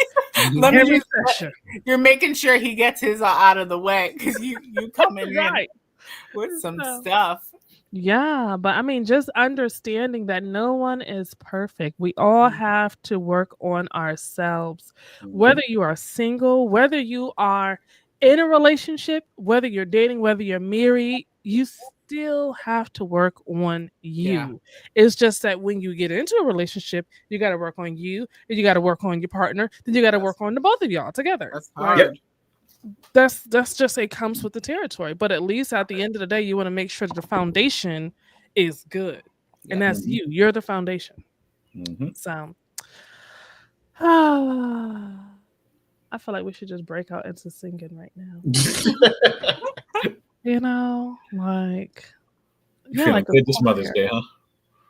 You're making sure he gets his out of the way because you coming in with some stuff.
Yeah, but I mean, just understanding that no one is perfect. We all have to work on ourselves. Whether you are single, whether you are in a relationship, whether you're dating, whether you're married, you still have to work on you. Yeah. It's just that when you get into a relationship, you got to work on you, and you got to work on your partner, then you got to work on the both of y'all together.
That's hard. Right?
That's just, it comes with the territory. But at least at the end of the day, you want to make sure that the foundation is good. And that's you. You're the foundation. So I feel like we should just break out into singing right now. Like
you feeling good this Mother's Day, huh?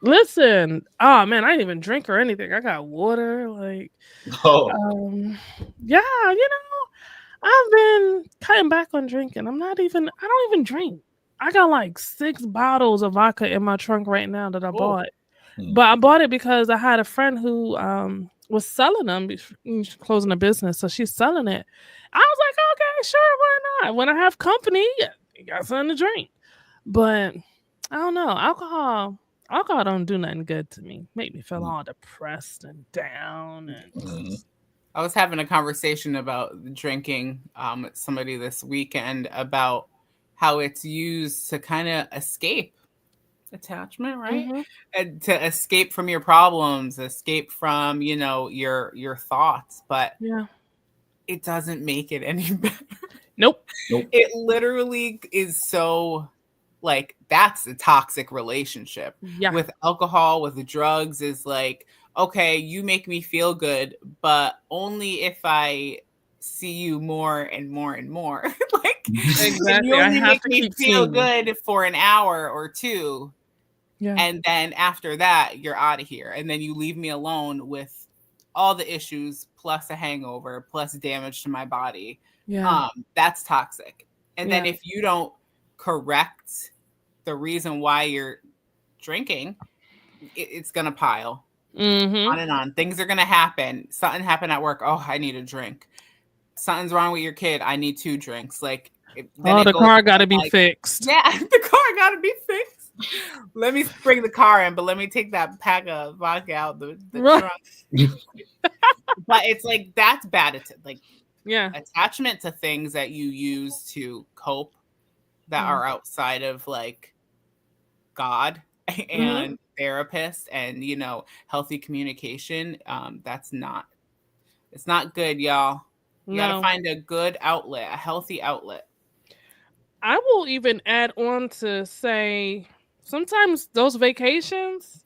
Listen, oh man, I didn't even drink or anything. I got water, like I've been cutting back on drinking. I don't even drink. I got like 6 bottles of vodka in my trunk right now that I bought. But I bought it because I had a friend who was selling them, closing a business. So she's selling it. I was like, okay, sure, why not? When I have company, you got something to drink. But I don't know. Alcohol don't do nothing good to me. Make me feel all depressed and down. And
I was having a conversation about drinking with somebody this weekend about how it's used to kind of escape attachment, right? And to escape from your problems, escape from, your thoughts, but it doesn't make it any better.
Nope.
It literally is so, like, that's a toxic relationship. With alcohol, with the drugs, is like, okay, you make me feel good, but only if I see you more and more and more. Like,
exactly.
you only
I have
make
to
me
keep
feel
seeing you.
good for an hour or two.
Yeah.
And then after that, you're out of here. And then you leave me alone with all the issues, plus a hangover, plus damage to my body.
Yeah.
That's toxic. And then
Yeah.
if you don't correct the reason why you're drinking, it's going to pile on and on. Things are going to happen. Something happened at work. Oh, I need a drink. Something's wrong with your kid. I need 2 drinks. Like, then
the car got to be fixed.
Yeah, the car got to be fixed. Let me bring the car in, but let me take that pack of vodka out the trunk. But it's like, that's bad. Like,
yeah,
attachment to things that you use to cope that are outside of like God and therapist and, you know, healthy communication. It's not good, y'all. You got to find a good outlet, a healthy outlet.
I will even add on to say, sometimes those vacations,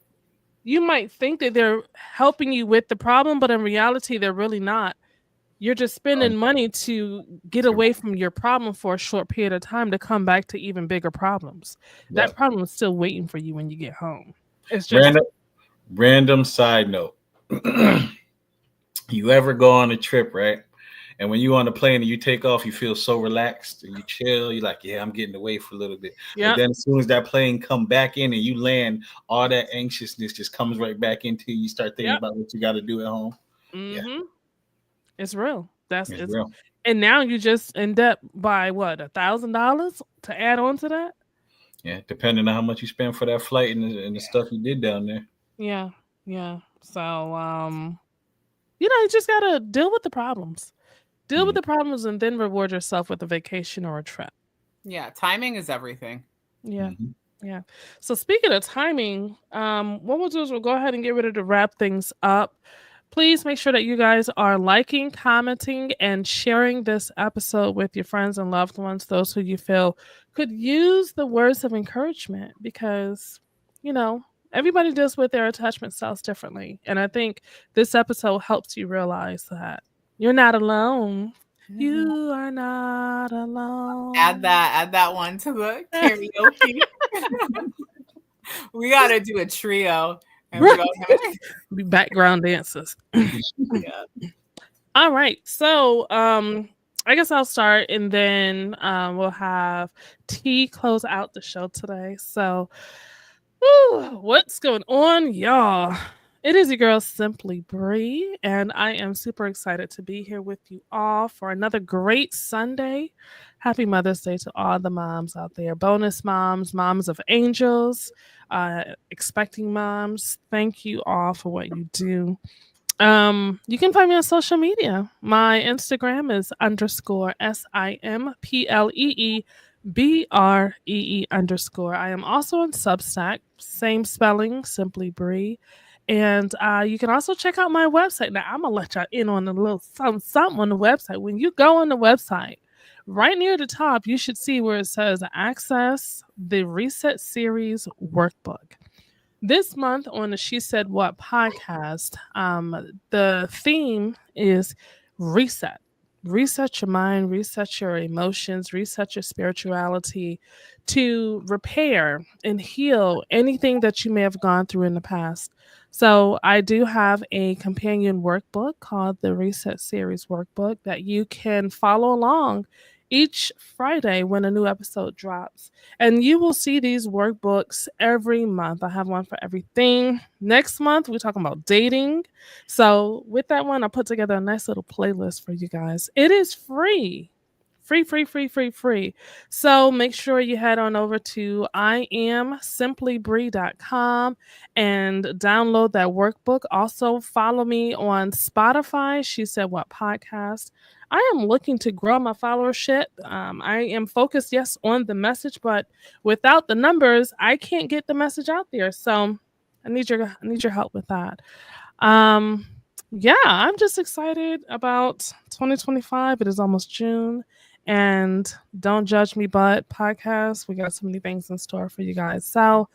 you might think that they're helping you with the problem, but in reality, they're really not. You're just spending money to get away from your problem for a short period of time to come back to even bigger problems. That problem is still waiting for you when you get home. It's just
random side note. You ever go on a trip, right? And when you on the plane and you take off, you feel so relaxed and you chill. You're like, yeah, I'm getting away for a little bit. But then as soon as that plane come back in and you land, all that anxiousness just comes right back into you. You start thinking about what you got to do at home.
Yeah. It's real.
It's real.
And now you just end up by what, $1,000 to add on to that?
Yeah, depending on how much you spend for that flight and the stuff you did down there.
Yeah. So, you just gotta deal with the problems. Deal with the problems and then reward yourself with a vacation or a trip.
Yeah, timing is everything.
Yeah. Yeah. So speaking of timing, what we'll do is we'll go ahead and get ready to wrap things up. Please make sure that you guys are liking, commenting, and sharing this episode with your friends and loved ones, those who you feel could use the words of encouragement, because, everybody deals with their attachment styles differently. And I think this episode helps you realize that you're not alone. You are not alone.
Add that one to the karaoke. We got to do a trio. And we're going
be background dancers. Yeah. All right. So I guess I'll start and then we'll have T close out the show today. So what's going on, y'all? It is your girl, Simplee Bree, and I am super excited to be here with you all for another great Sunday. Happy Mother's Day to all the moms out there. Bonus moms, moms of angels, expecting moms. Thank you all for what you do. You can find me on social media. My Instagram is _SIMPLEEBREE_. I am also on Substack, same spelling, Simplee Bree. And you can also check out my website. Now, I'm going to let y'all in on a little something on the website. When you go on the website, right near the top, you should see where it says access the Reset Series workbook. This month on the She Said What podcast, the theme is reset. Reset your mind, reset your emotions, reset your spirituality to repair and heal anything that you may have gone through in the past. So I do have a companion workbook called the Reset Series workbook that you can follow along each Friday when a new episode drops. And you will see these workbooks every month. I have one for everything. Next month, we're talking about dating. So with that one, I put together a nice little playlist for you guys. It is free. Free. So make sure you head on over to IamSimplyBree.com and download that workbook. Also follow me on Spotify, She Said What podcast. I am looking to grow my followership. I am focused, yes, on the message, but without the numbers, I can't get the message out there. So I need your help with that. Yeah, I'm just excited about 2025. It is almost June. And Don't Judge Me But podcast. We got so many things in store for you guys. So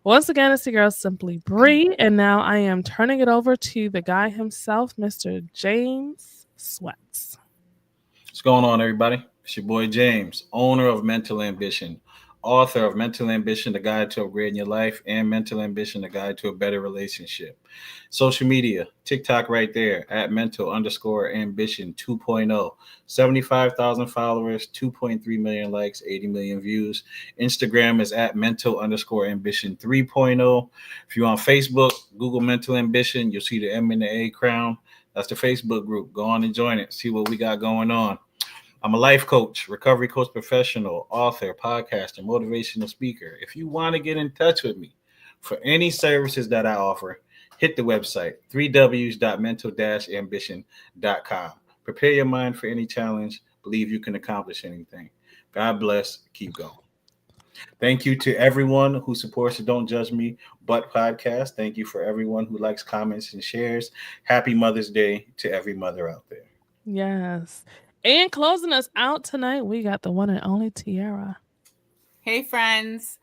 Once again, it's the girl Simplee Bree, and now I am turning it over to the guy himself, Mr. James Sweats.
What's going on, everybody? It's your boy James, owner of Mental Ambition, author of Mental Ambition, The Guide to Upgrading Your Life, and Mental Ambition, The Guide to a Better Relationship. Social media, TikTok right there, at mental_ambition 2.0. 75,000 followers, 2.3 million likes, 80 million views. Instagram is at mental_ambition 3.0. If you're on Facebook, Google Mental Ambition, you'll see the M and the A crown. That's the Facebook group. Go on and join it. See what we got going on. I'm a life coach, recovery coach professional, author, podcaster, motivational speaker. If you want to get in touch with me for any services that I offer, hit the website, 3ws.mental-ambition.com. Prepare your mind for any challenge. Believe you can accomplish anything. God bless. Keep going. Thank you to everyone who supports the Don't Judge Me But podcast. Thank you for everyone who likes, comments, and shares. Happy Mother's Day to every mother out there.
Yes. And closing us out tonight, we got the one and only Tierra.
Hey, friends.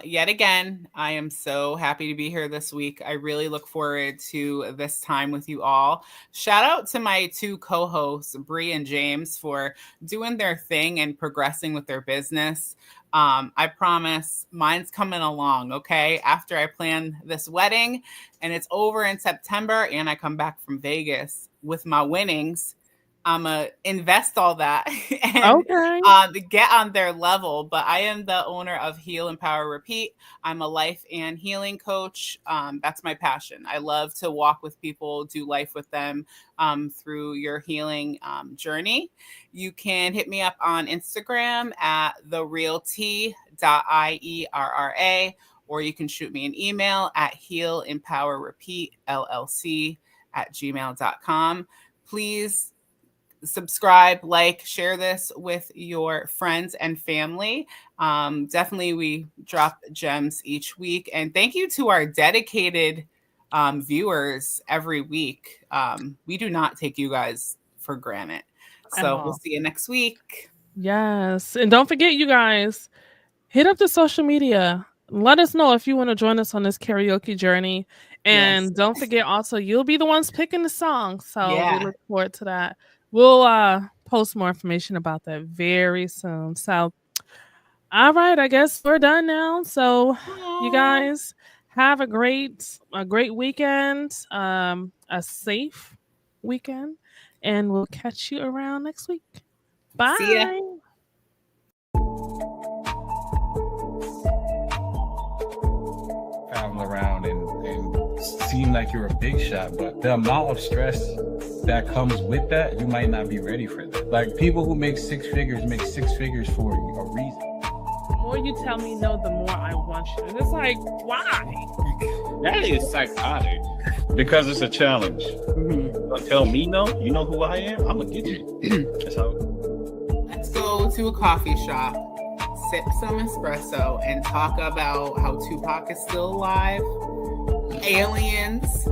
Yet again, I am so happy to be here this week. I really look forward to this time with you all. Shout out to my two co-hosts, Bree and James, for doing their thing and progressing with their business. I promise mine's coming along, okay? After I plan this wedding and it's over in September and I come back from Vegas with my winnings, I'm going to invest all that and get on their level. But I am the owner of Heal, Empower, Repeat. I'm a life and healing coach. That's my passion. I love to walk with people, do life with them through your healing journey. You can hit me up on Instagram at therealt.ierra, or you can shoot me an email at healempowerrepeatllc@gmail.com. Please subscribe, like, share this with your friends and family. Definitely we drop gems each week. And thank you to our dedicated viewers every week. We do not take you guys for granted. So we'll see you next week.
Yes. And don't forget, you guys, hit up the social media. Let us know if you want to join us on this karaoke journey. And don't forget also, you'll be the ones picking the song. So we look forward to that. We'll post more information about that very soon. So, all right, I guess we're done now. So, you guys have a great weekend, a safe weekend, and we'll catch you around next week. Bye.
See ya.
Travel around and seem like you're a big shot, but the amount of stress that comes with that, you might not be ready for that. Like, people who make six figures for a reason.
The more you tell me no, the more I want you. And it's like, why?
That is psychotic. Because it's a challenge. Don't tell me no. You know who I am? I'm gonna get you. That's how.
Let's go to a coffee shop, sip some espresso, and talk about how Tupac is still alive, aliens,